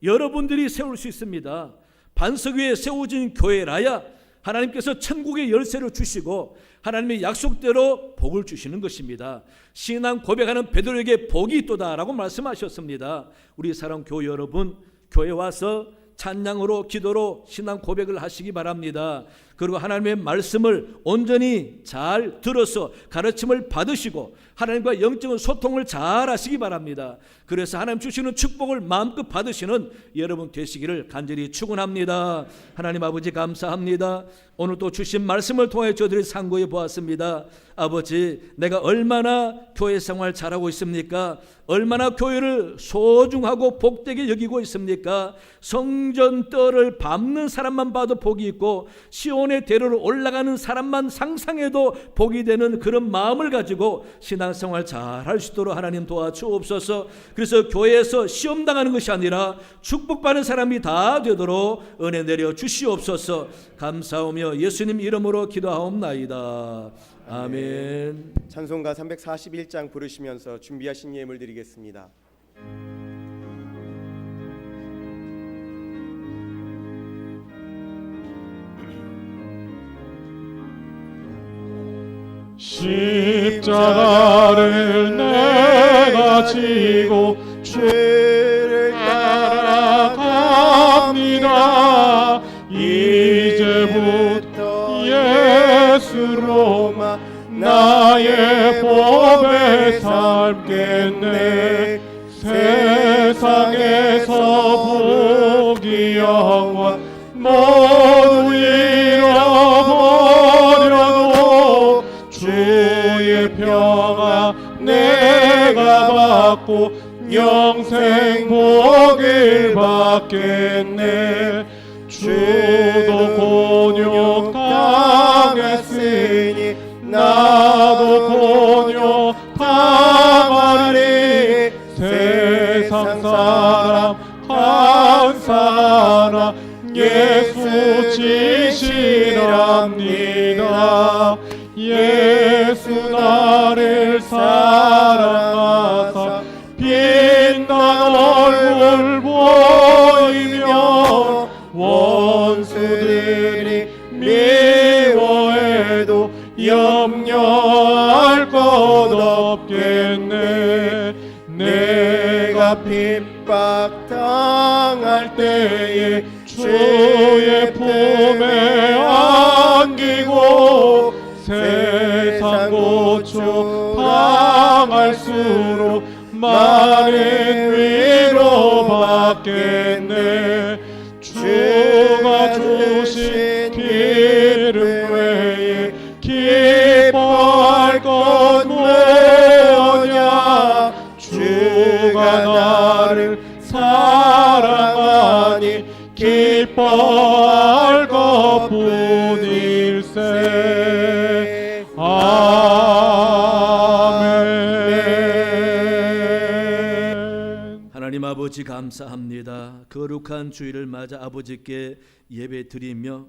여러분들이 세울 수 있습니다. 반석 위에 세워진 교회라야 하나님께서 천국의 열쇠를 주시고 하나님의 약속대로 복을 주시는 것입니다. 신앙 고백하는 베드로에게 복이 있도다라고 말씀하셨습니다. 우리 사랑 교회 여러분 교회 와서 찬양으로 기도로 신앙 고백을 하시기 바랍니다. 그리고 하나님의 말씀을 온전히 잘 들어서 가르침을 받으시고 하나님과 영적인 소통을 잘 하시기 바랍니다. 그래서 하나님 주시는 축복을 마음껏 받으시는 여러분 되시기를 간절히 축원합니다. 하나님 아버지 감사합니다. 오늘 또 주신 말씀을 통해 저들이 상고해 보았습니다. 아버지 내가 얼마나 교회 생활 잘하고 있습니까? 얼마나 교회를 소중하고 복되게 여기고 있습니까? 성전 뜰을 밟는 사람만 봐도 복이 있고 시온의 대로를 올라가는 사람만 상상해도 복이 되는 그런 마음을 가지고 신앙생활 잘할 수 있도록 하나님 도와주옵소서. 그래서 교회에서 시험당하는 것이 아니라 축복받는 사람이 다 되도록 은혜 내려 주시옵소서. 감사하며 예수님 이름으로 기도하옵나이다. 아멘. 찬송가 341장 부르시면서 준비하신 예물 드리겠습니다. 십자가를 내가 지고 주를 따라갑니다. 이제부터 예수로만 나의 법에 살겠네. 세상에서 복이 영원 모두 잃어버려도 주의 평화 내가 받고 영생 복을 받겠네. 주도 곤욕 당했으니 나도 곤욕 당하리. 세상 사람 한 사람 예수 지시랍니다. 예수 나를 사랑하사 빛난 얼굴 보이며 원수들이 미워해도 염려할 것 없겠네. 내가 핍박당할 때에 주의 품에 안기고 세상 고초 당할수록 많은 위로 받겠네. 주가 주신 기름 외에 기뻐할 것 뭐냐. 주가 나를 사랑하니 기뻐할 것뿐일세. 아멘. 하나님 아버지 감사합니다. 거룩한 주일을 맞아 아버지께 예배 드리며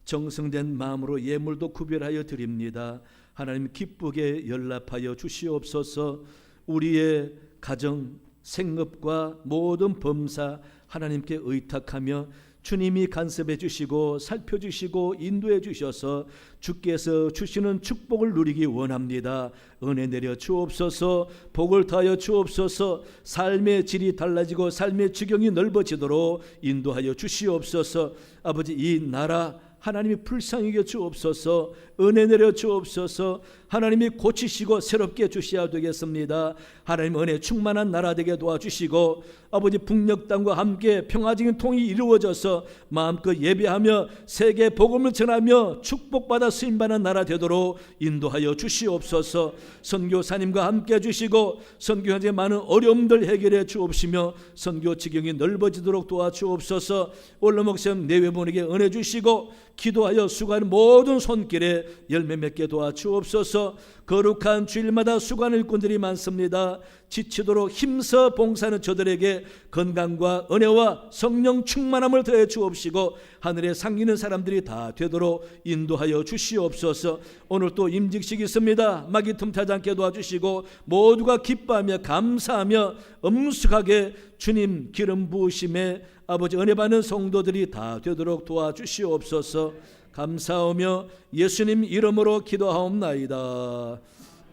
정성된 마음으로 예물도 구별하여 드립니다. 하나님 기쁘게 연락하여 주시옵소서. 우리의 가정, 생업과 모든 범사 하나님께 의탁하며 주님이 간섭해 주시고 살펴주시고 인도해 주셔서 주께서 주시는 축복을 누리기 원합니다. 은혜 내려 주옵소서. 복을 더하여 주옵소서. 삶의 질이 달라지고 삶의 지경이 넓어지도록 인도하여 주시옵소서. 아버지, 이 나라 하나님이 불쌍히 여겨 주옵소서. 은혜 내려 주옵소서. 하나님이 고치시고 새롭게 주셔야 되겠습니다. 하나님 은혜 충만한 나라 되게 도와주시고 아버지 북녘 땅과 함께 평화적인 통일이 이루어져서 마음껏 예배하며 세계 복음을 전하며 축복받아 쓰임받는 나라 되도록 인도하여 주시옵소서. 선교사님과 함께 해주시고 선교 현재 많은 어려움들 해결해 주옵시며 선교 지경이 넓어지도록 도와주옵소서. 원로 목사님 내외분에게 은혜 주시고 기도하여 수고하는 모든 손길에 열매 맺게 도와주옵소서. 거룩한 주일마다 수고하는 일꾼들이 많습니다. 지치도록 힘써 봉사하는 저들에게 건강과 은혜와 성령 충만함을 더해 주옵시고 하늘에 상기는 사람들이 다 되도록 인도하여 주시옵소서. 오늘 또 임직식이 있습니다. 마귀 틈타지 않게 도와주시고 모두가 기뻐하며 감사하며 엄숙하게 주님 기름 부으심에 아버지 은혜 받는 성도들이 다 되도록 도와주시옵소서. 감사하며 예수님 이름으로 기도하옵나이다.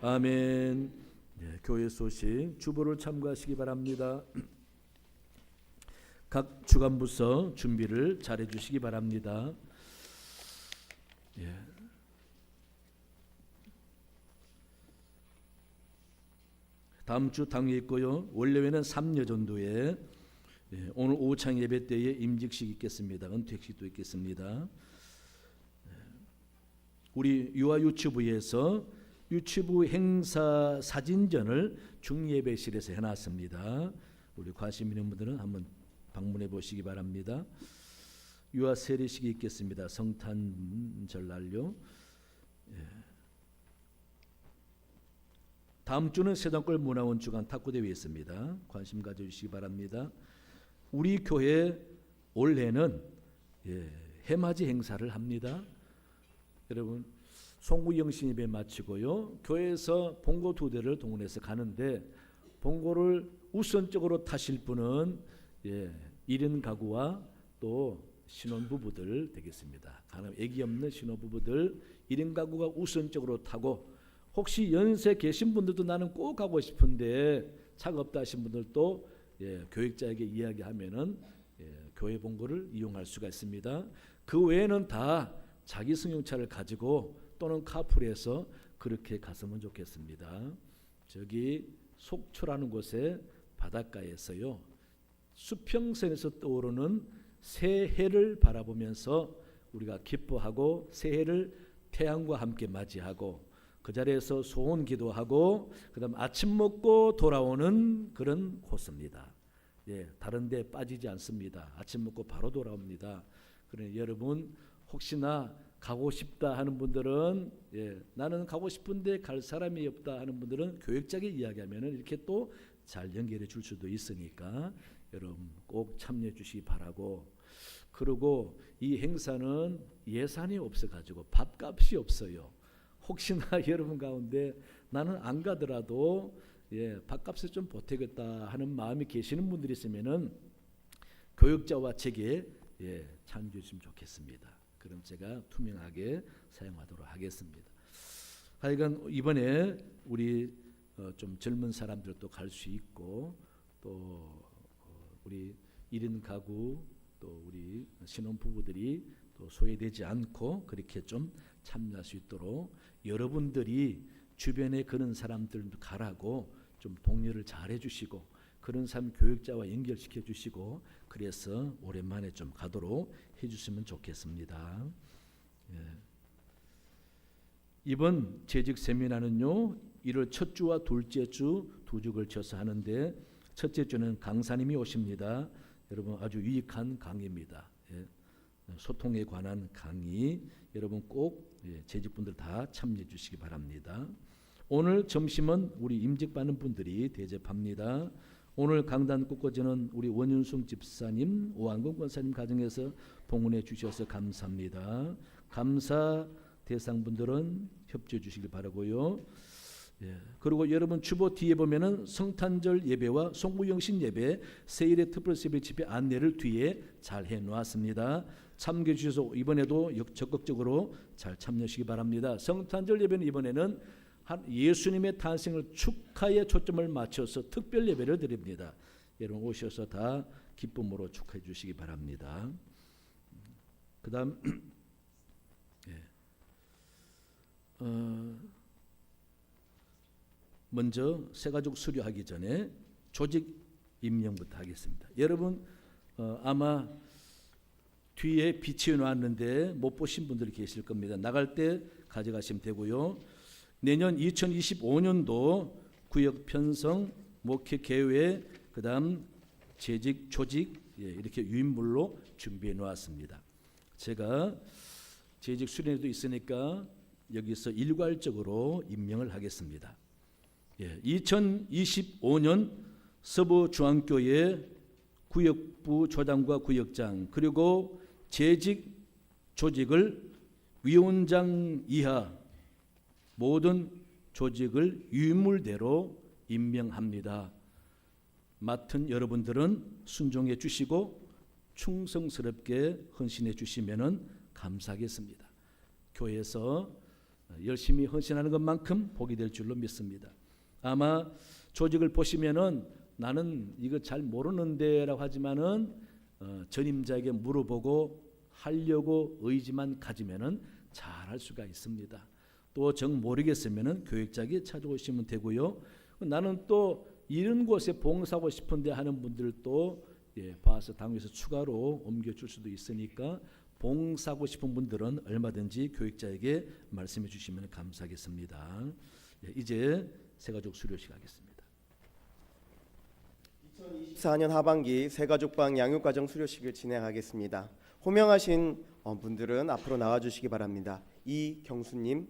아멘. 교회 소식 주보를 참고하시기 바랍니다. 각 주간부서 준비를 잘 해주시기 바랍니다. 다음 주 당일 있고요. 원래는 3여 전도에 오늘 오창 예배 때에 임직식 있겠습니다. 은퇴식도 있겠습니다. 우리 유아 유치부에서 유치부 행사 사진전을 중예배실에서 해놨습니다. 우리 관심 있는 분들은 한번 방문해 보시기 바랍니다. 유아 세례식이 있겠습니다. 성탄절 날요. 다음 주는 세단골 문화원 주간 탁구대회 있습니다. 관심 가져주시기 바랍니다. 우리 교회 올해는 해맞이 행사를 합니다. 여러분 송구 영신 예배 마치고요. 교회에서 봉고 2대를 동원해서 가는데 봉고를 우선적으로 타실 분은 1인 가구와 또 신혼부부들 되겠습니다. 애기 없는 신혼부부들 1인 가구가 우선적으로 타고 혹시 연세 계신 분들도 나는 꼭 가고 싶은데 차가 없다 하신 분들도 교육자에게 이야기하면은 교회 봉고를 이용할 수가 있습니다. 그 외에는 다 자기 승용차를 가지고 또는 카풀해서 그렇게 갔으면 좋겠습니다. 저기 속초라는 곳에 바닷가에서요. 수평선에서 떠오르는 새해를 바라보면서 우리가 기뻐하고 새해를 태양과 함께 맞이하고 그 자리에서 소원 기도하고 그다음 아침 먹고 돌아오는 그런 코스입니다. 다른 데 빠지지 않습니다. 아침 먹고 바로 돌아옵니다. 그러니 여러분 혹시나 가고 싶다 하는 분들은 나는 가고 싶은데 갈 사람이 없다 하는 분들은 교육자에게 이야기하면 이렇게 또 잘 연결해 줄 수도 있으니까 여러분 꼭 참여해 주시기 바라고, 그리고 이 행사는 예산이 없어가지고 밥값이 없어요. 혹시나 여러분 가운데 나는 안 가더라도 밥값을 좀 보태겠다 하는 마음이 계시는 분들이 있으면은 교육자와 책에 참여해 주시면 좋겠습니다. 그럼 제가 투명하게 사용하도록 하겠습니다. 하여간 이번에 우리 좀 젊은 사람들도 갈 수 있고, 또 우리 1인 가구, 또 우리 신혼부부들이 또 소외되지 않고 그렇게 좀 참여할 수 있도록 여러분들이 주변에 그런 사람들도 가라고 좀 독려를 잘 해주시고, 그런 사람 교육자와 연결시켜 주시고, 그래서 오랜만에 좀 가도록 해주시면 좋겠습니다. 이번 재직 세미나는요 1월 첫 주와 둘째 주 2주 걸쳐서 하는데, 첫째 주는 강사님이 오십니다. 여러분 아주 유익한 강의입니다. 소통에 관한 강의, 여러분 꼭 재직분들 다 참여해 주시기 바랍니다. 오늘 점심은 우리 임직받는 분들이 대접합니다. 오늘 강단 꽃꽂이는 우리 원윤숙 집사님, 오한근 권사님 가정에서 봉헌해 주셔서 감사합니다. 감사 대상분들은 협조해 주시길 바라고요. 그리고 여러분 주보 뒤에 보면은 성탄절 예배와 송구영신 예배, 세일의 특별 예배 집회 안내를 뒤에 잘 해놓았습니다. 참여해 주셔서 이번에도 적극적으로 잘 참여하시기 바랍니다. 성탄절 예배는 이번에는 예수님의 탄생을 축하에 초점을 맞춰서 특별 예배를 드립니다. 여러분 오셔서 다 기쁨으로 축하해 주시기 바랍니다. 그다음 먼저 새가족 수료하기 전에 조직 임명부터 하겠습니다. 여러분 아마 뒤에 비치해 놨는데 못 보신 분들이 계실 겁니다. 나갈 때 가져가시면 되고요. 내년 2025년도 구역 편성, 목회 계획, 그다음 재직, 조직 이렇게 유인물로 준비해 놓았습니다. 제가 재직 수련회도 있으니까 여기서 일괄적으로 임명을 하겠습니다. 2025년 서부중앙교회 구역부 조장과 구역장, 그리고 재직 조직을 위원장 이하 모든 조직을 유인물대로 임명합니다. 맡은 여러분들은 순종해 주시고 충성스럽게 헌신해 주시면 감사하겠습니다. 교회에서 열심히 헌신하는 것만큼 복이 될 줄로 믿습니다. 아마 조직을 보시면은 나는 이거 잘 모르는데라고 하지만은 전임자에게 물어보고 하려고 의지만 가지면은 잘할 수가 있습니다. 또 정 모르겠으면은 교육자에게 찾아오시면 되고요. 나는 또 이런 곳에 봉사하고 싶은데 하는 분들도 봐서 당에서 추가로 옮겨줄 수도 있으니까 봉사하고 싶은 분들은 얼마든지 교육자에게 말씀해 주시면 감사하겠습니다. 이제 새가족 수료식 하겠습니다. 2024년 하반기 새가족방 양육과정 수료식을 진행하겠습니다. 호명하신 분들은 앞으로 나와주시기 바랍니다. 이경수님,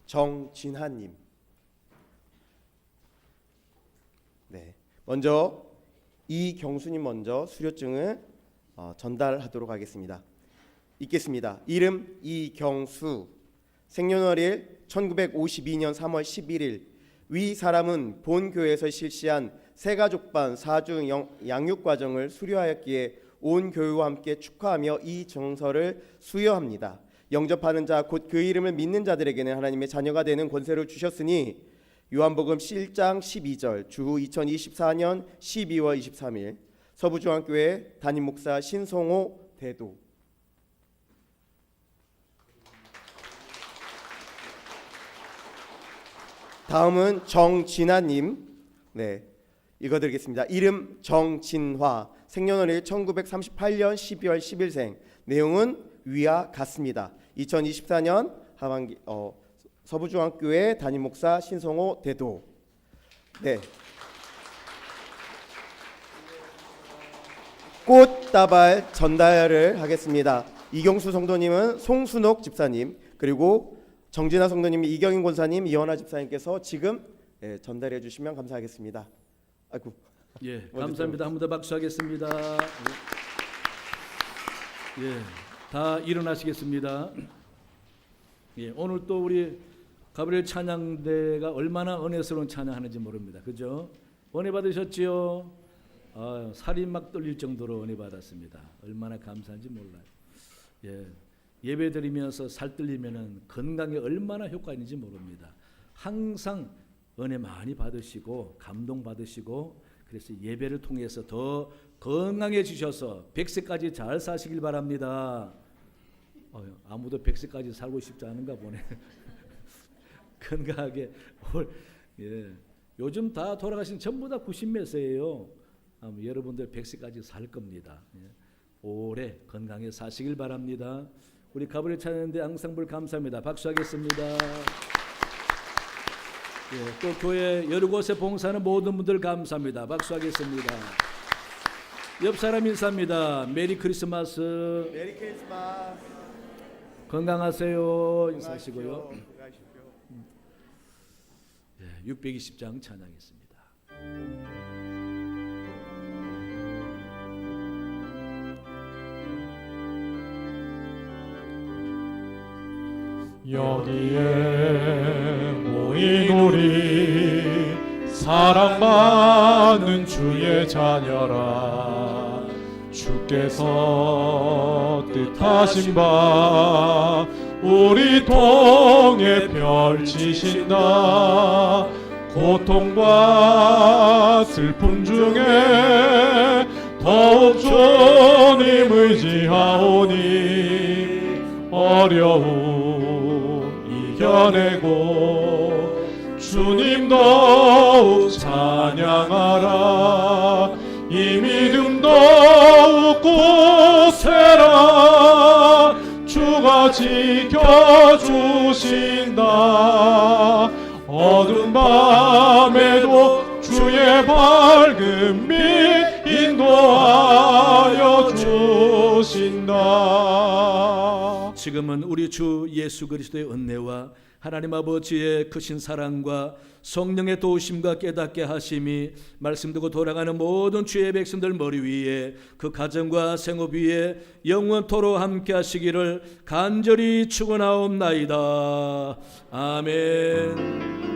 정진하님. 먼저 이경수님 먼저 수료증을 전달하도록 하겠습니다. 읽겠습니다. 이름 이경수, 생년월일 1952년 3월 11일. 위 사람은 본 교회에서 실시한 새가족반 4주 양육과정을 수료하였기에 온 교회와 함께 축하하며 이 정서를 수여합니다. 영접하는 자 곧 그 이름을 믿는 자들에게는 하나님의 자녀가 되는 권세를 주셨으니 요한복음 7장 12절. 주후 2024년 12월 23일 서부중앙교회 담임목사 신성호 대도. 다음은 정진아님. 읽어드리겠습니다. 이름 정진화, 생년월일 1938년 12월 10일생. 내용은 위와 같습니다. 2024년 하반기 서부중앙교회 담임목사 신성호 대도. 꽃다발 전달을 하겠습니다. 이경수 성도님은 송순옥 집사님, 그리고 정진아 성도님이 이경인 권사님, 이현아 집사님께서 지금 전달해 주시면 감사하겠습니다. 아이고. 예, 감사합니다. 한 번 더 박수하겠습니다. 예, 다 일어나시겠습니다. 예, 오늘 또 우리 가브리엘 찬양대가 얼마나 은혜스러운 찬양하는지 모릅니다. 그죠? 은혜 받으셨지요? 살이 막 떨릴 정도로 은혜 받았습니다. 얼마나 감사한지 몰라요. 예, 예배 드리면서 살 떨리면은 건강에 얼마나 효과 있는지 모릅니다. 항상 은혜 많이 받으시고 감동 받으시고, 그래서 예배를 통해서 더 건강해지셔서 100세까지 잘 사시길 바랍니다. 아무도 100세까지 살고 싶지 않은가 보네. 건강하게 예. 요즘 다 돌아가신 전부 다 90몇 세예요. 여러분들 100세까지 살 겁니다. 예. 오래 건강해 사시길 바랍니다. 우리 가브리엘 찬양대 앙상블 감사합니다. 박수하겠습니다. 예, 또 교회 여러 곳에 봉사하는 모든 분들 감사합니다. 박수하겠습니다. 옆 사람 인사합니다. 메리 크리스마스. 메리 크리스마스. 건강하세요. 인사하시고요. 건강하십시오. 620장 찬양했습니다. 여기에 모인 우리 사랑받는 주의 자녀라, 주께서 뜻하신 바 우리 통해 펼치신다. 고통과 슬픔 중에 더욱 주님 의지하오니 어려움 이겨내고 주님 더욱 찬양하라. 이 믿음 더욱 굳세라. 주가 지켜주신다. 어두운 밤에도 주의 밝은 빛 인도하여 주신다. 지금은 우리 주 예수 그리스도의 은혜와 하나님 아버지의 크신 사랑과 성령의 도우심과 깨닫게 하심이 말씀 듣고 돌아가는 모든 주의 백성들 머리 위에, 그 가정과 생업 위에 영원토록 함께 하시기를 간절히 축원하옵나이다. 아멘.